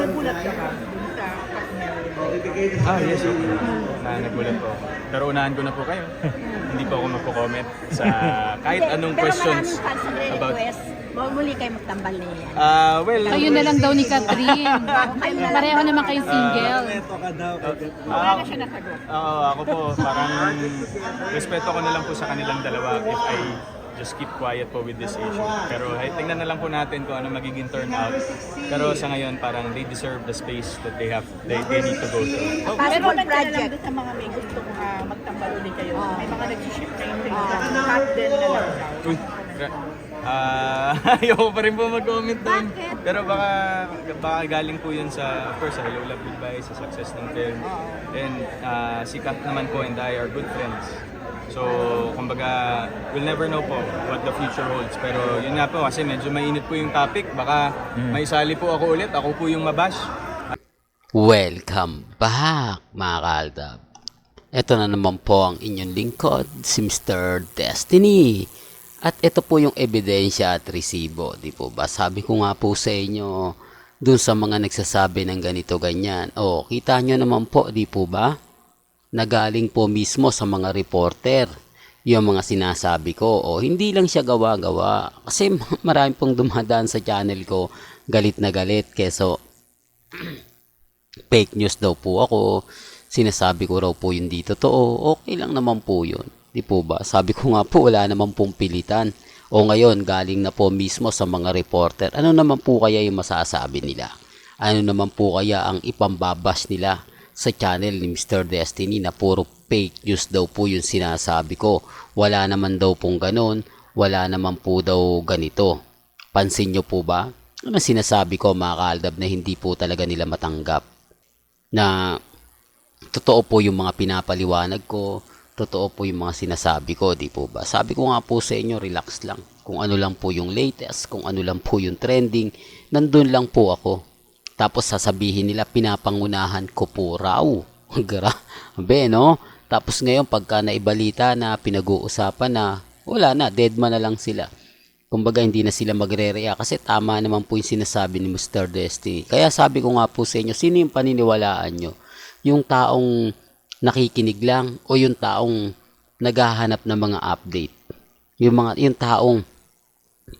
nagulat ka ba dun sa Katniel? Yes. Nagulat po. Pero unahan ko na po kayo. Hindi po ako magpo-comment sa kahit anong questions Pero maraming fans ang about... request. Muli kayo magtambal niya. Well, Kayo na lang daw ni Catherine. Pareho naman kayong single. Wala na siya nasagot. ako po, parang respeto ko na lang po sa kanilang dalawa if I just keep quiet po with this issue. Pero tingnan na lang po natin kung ano magiging turnout. Pero sa ngayon, parang they deserve the space that they need to go through. Passport Pero nagkala lang project. doon sa mga may gusto magtambal ulit kayo. May mga nag-ship kayo sa inyo. Cut din na lang daw. Uy, ayoko pa rin po mag-comment doon. Bakit? Pero baka galing po yun sa, of course, sa Hello Love Goodbye, sa success ng film. And si Kat naman po and I are good friends. So, kumbaga, we'll never know po what the future holds. Pero yun nga po, kasi medyo mainit po yung topic. Baka maisali po ako ulit, ako po yung mabash. Welcome back mga kaaldab. Ito na naman po ang inyong lingkod, si Mr. Destiny. At ito po yung ebidensya at resibo, di po ba? Sabi ko nga po sa inyo, dun sa mga nagsasabi ng ganito ganyan. Kita nyo naman po, di po ba? Nagaling po mismo sa mga reporter yung mga sinasabi ko. Hindi lang siya gawa-gawa. Kasi marami pong dumadaan sa channel ko, galit na galit. Keso, fake news daw po ako. Sinasabi ko raw po yun di totoo. Okay lang naman po yun. Di po ba? Sabi ko nga po, wala naman pong pilitan. Ngayon, galing na po mismo sa mga reporter. Ano naman po kaya yung masasabi nila? Ano naman po kaya ang ipambabash nila sa channel ni Mr. Destiny na puro fake news daw po yung sinasabi ko? Wala naman daw pong ganon. Wala naman po daw ganito. Pansin nyo po ba? Ano sinasabi ko mga kaaldab na hindi po talaga nila matanggap? Na totoo po yung mga pinapaliwanag ko. Totoo po yung mga sinasabi ko, di po ba? Sabi ko nga po sa inyo, relax lang. Kung ano lang po yung latest, kung ano lang po yung trending, nandun lang po ako. Tapos sasabihin nila, pinapangunahan ko po raw. Grabe, no? Tapos ngayon, pagka naibalita na, pinag-uusapan na, wala na, deadman na lang sila. Kumbaga, hindi na sila magre-react kasi tama naman po yung sinasabi ni Mr. Destiny. Kaya sabi ko nga po sa inyo, sino yung paniniwalaan nyo? Yung taong nakikinig lang o yung taong naghahanap ng mga update? Yung taong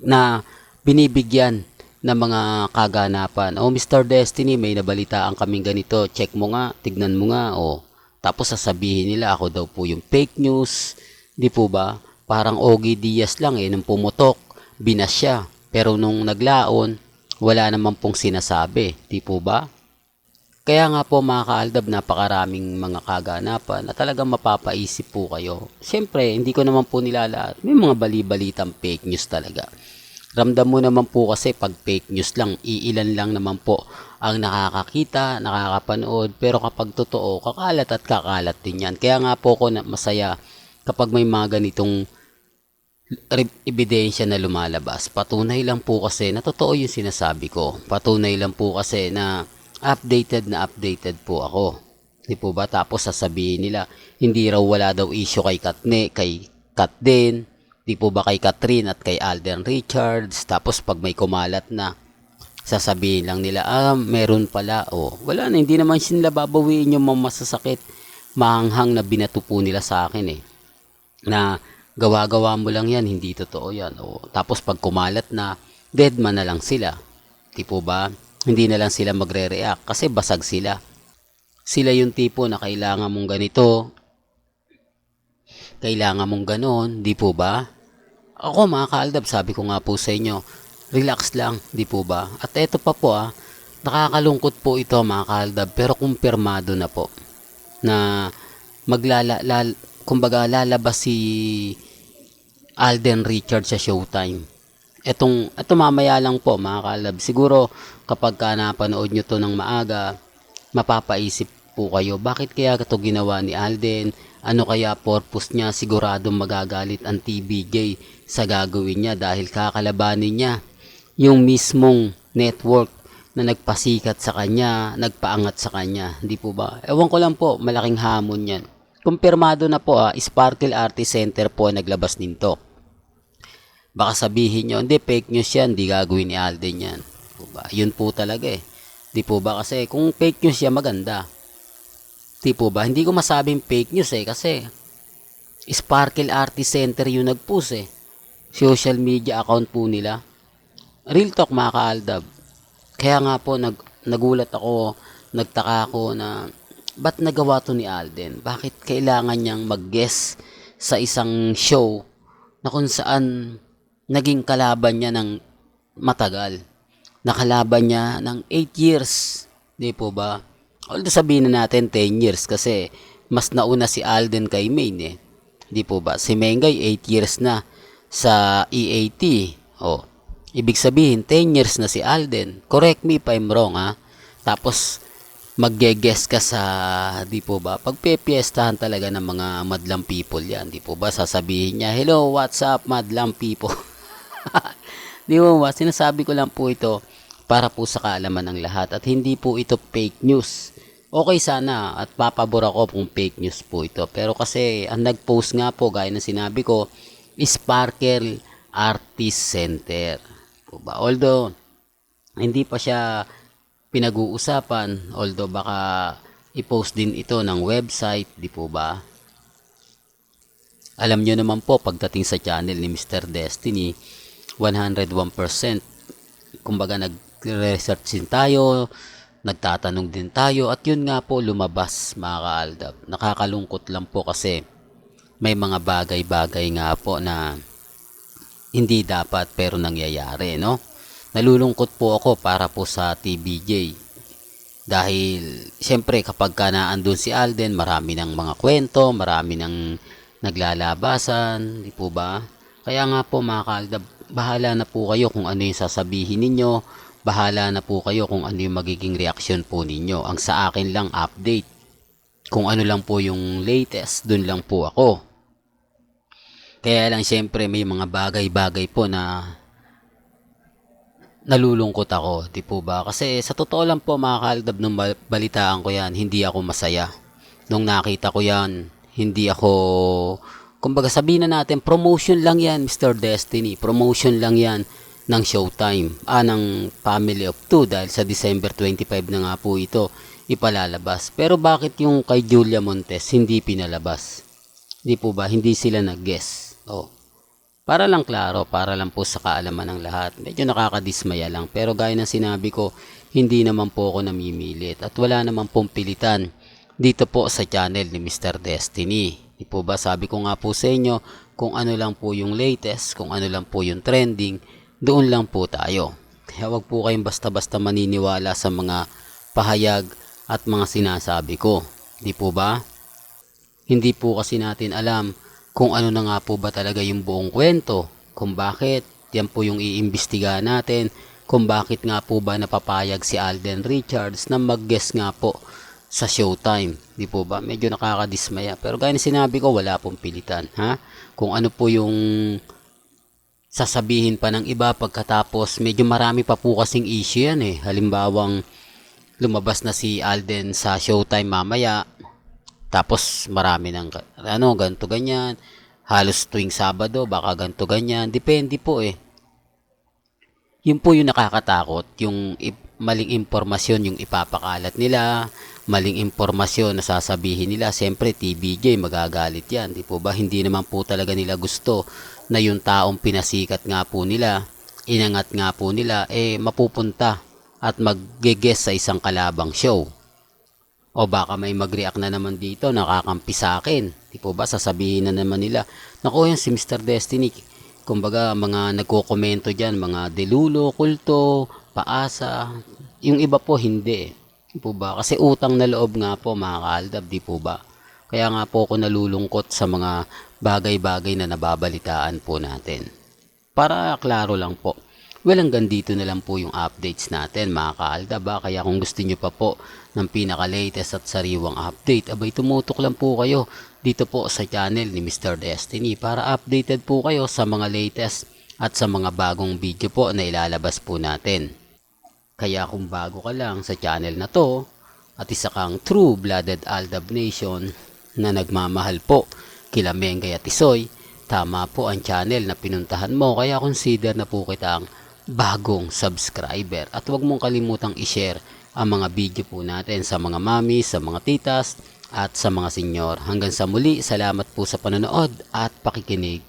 na binibigyan ng mga kaganapan. Mr. Destiny, may nabalitaan kaming ganito. Check mo nga, tignan mo nga. Tapos sasabihin nila ako daw po yung fake news. Di po ba? Parang Ogie Diaz lang nung pumutok, binas siya. Pero nung naglaon, wala naman pong sinasabi. Di po ba? Kaya nga po mga kaaldab, napakaraming mga kaganapan na talagang mapapaisip po kayo. Siyempre, hindi ko naman po nilalahat. May mga bali-balitang fake news talaga. Ramdam mo naman po kasi pag fake news lang, iilan lang naman po ang nakakakita, nakakapanood. Pero kapag totoo, kakalat at kakalat din yan. Kaya nga po ako masaya kapag may mga ganitong ebidensya na lumalabas. Patunay lang po kasi na totoo yung sinasabi ko. Patunay lang po kasi na updated po ako. Di po ba? Tapos sasabihin nila, hindi raw wala daw issue kay Katne, kay Kat din. Di po ba kay Catherine at kay Alden Richards? Tapos pag may kumalat na, sasabihin lang nila, meron pala. Wala na, hindi naman sila babawiin yung mga masasakit, mahanghang na binato po nila sa akin na gawa-gawa mo lang yan, hindi totoo yan. Tapos pag kumalat na, deadman na lang sila. Di po ba? Hindi na lang sila magre-react kasi basag sila. Sila yung tipo na kailangan mong ganito, kailangan mong ganon, di po ba? Ako mga kaaldab, sabi ko nga po sa inyo, relax lang, di po ba? At eto pa po nakakalungkot po ito mga kaaldab, pero kumpirmado na po na kumbaga lalabas si Alden Richards sa Showtime. Ito mamaya lang po mga kaaldab. Siguro kapag napanood nyo to ng maaga, mapapaisip po kayo, bakit kaya ito ginawa ni Alden? Ano kaya purpose niya? Siguradong magagalit ang TVJ sa gagawin niya dahil kakalabanin niya yung mismong network na nagpasikat sa kanya, nagpaangat sa kanya. Hindi po ba? Ewan ko lang po, malaking hamon yan. Kumpirmado na po Sparkle Artist Center po naglabas nito. Baka sabihin nyo, hindi, fake news yan, hindi gagawin ni Alden yan. Diba? Yun po talaga Di po ba? Kasi kung fake news siya, maganda. Di po ba? Hindi ko masabing fake news kasi Sparkle Artist Center yung nag-post social media account po nila. Real talk mga kaaldab. Kaya nga po nagulat ako, nagtaka ako na ba't nagawa to ni Alden? Bakit kailangan niyang mag-guest sa isang show na kung saan naging kalaban niya ng matagal? Nakalaban niya ng 8 years. Di po ba? Although sabihin na natin 10 years kasi mas nauna si Alden kay Maine Di po ba? Si Mengay 8 years na sa EAT. Ibig sabihin 10 years na si Alden. Correct me if I'm wrong Tapos magge-guess ka sa, di po ba? Pagpepiestahan talaga ng mga madlang people yan. Di po ba? Sasabihin niya, hello, what's up madlang people? Di po ba? Sinasabi ko lang po ito para po sa kaalaman ng lahat at hindi po ito fake news. Okay sana at papabor ako kung fake news po ito. Pero kasi ang nag-post nga po gaya ng sinabi ko, Sparkle Artist Center. Diba? Although hindi pa siya pinag-uusapan, although baka i-post din ito ng website, di po ba? Alam nyo naman po pagdating sa channel ni Mr. Destiny, 101%. Kumbaga nag-research din tayo, nagtatanong din tayo at yun nga po lumabas mga kaaldab. Nakakalungkot lang po kasi may mga bagay-bagay nga po na hindi dapat pero nangyayari, no? Nalulungkot po ako para po sa TBJ. Dahil siyempre kapag ka naandun si Alden, marami ng mga kwento, marami ng naglalabasan, di po ba? Kaya nga po mga kaaldab, bahala na po kayo kung ano yung sasabihin ninyo, bahala na po kayo kung ano yung magiging reaksyon po ninyo. Ang sa akin lang update, kung ano lang po yung latest, dun lang po ako. Kaya lang siyempre may mga bagay-bagay po na nalulungkot ako, di po ba? Kasi sa totoo lang po mga kaaldab, nung balitaan ko yan, hindi ako masaya. Nung nakita ko yan, hindi ako, kumbaga sabihin na natin, promotion lang yan, Mr. Destiny. Promotion lang yan ng Showtime, ng Family of Two dahil sa December 25 na nga po ito ipalalabas. Pero bakit yung kay Julia Montes hindi pinalabas? Di po ba? Hindi sila nag-guess. Para lang klaro, para lang po sa kaalaman ng lahat. Medyo nakakadismaya lang. Pero gaya ng sinabi ko, hindi naman po ako namimilit. At wala naman pong pilitan dito po sa channel ni Mr. Destiny. Di po ba? Sabi ko nga po sa inyo, kung ano lang po yung latest, kung ano lang po yung trending, doon lang po tayo. Kaya wag po kayong basta-basta maniniwala sa mga pahayag at mga sinasabi ko. Di po ba? Hindi po kasi natin alam kung ano na nga po ba talaga yung buong kwento, kung bakit, yan po yung iimbestigahan natin, kung bakit nga po ba napapayag si Alden Richards na mag-guest nga po sa Showtime, di po ba? Medyo nakakadismaya, pero gaya na sinabi ko, wala pong pilitan, kung ano po yung sasabihin pa ng iba pagkatapos, medyo marami pa po kasing issue yan halimbawang lumabas na si Alden sa Showtime mamaya, tapos marami ng ganto ganyan, halos tuwing Sabado baka ganto ganyan, depende po yun po yung nakakatakot, yung maling impormasyon yung ipapakalat nila, maling impormasyon na sasabihin nila. Siyempre TBJ magagalit yan, di po ba? Hindi naman po talaga nila gusto na yung taong pinasikat nga po nila, inangat nga po nila, mapupunta at mag-guest sa isang kalabang show. O baka may mag-react na naman dito, nakakampi sa akin. Di po ba? Sasabihin na naman nila, naku yan si Mr. Destiny. Kumbaga, mga nagko-komento dyan, mga delulo, kulto, paasa. Yung iba po, hindi. Di po ba? Kasi utang na loob nga po, mga kaaldab, di po ba? Kaya nga po ako nalulungkot sa mga bagay-bagay na nababalitaan po natin. Para klaro lang po. Well, hanggang dito na lang po yung updates natin mga kaaldab. Kaya kung gusto nyo pa po ng pinaka-latest at sariwang update, abay tumutok lang po kayo dito po sa channel ni Mr. Destiny para updated po kayo sa mga latest at sa mga bagong video po na ilalabas po natin. Kaya kung bago ka lang sa channel na to at isa kang true-blooded Aldab Nation na nagmamahal po kila Mengay at Isoy, tama po ang channel na pinuntahan mo, kaya consider na po kitang bagong subscriber. At huwag mong kalimutang i-share ang mga video po natin sa mga mami, sa mga titas, at sa mga senyor. Hanggang sa muli, salamat po sa panonood at pakikinig.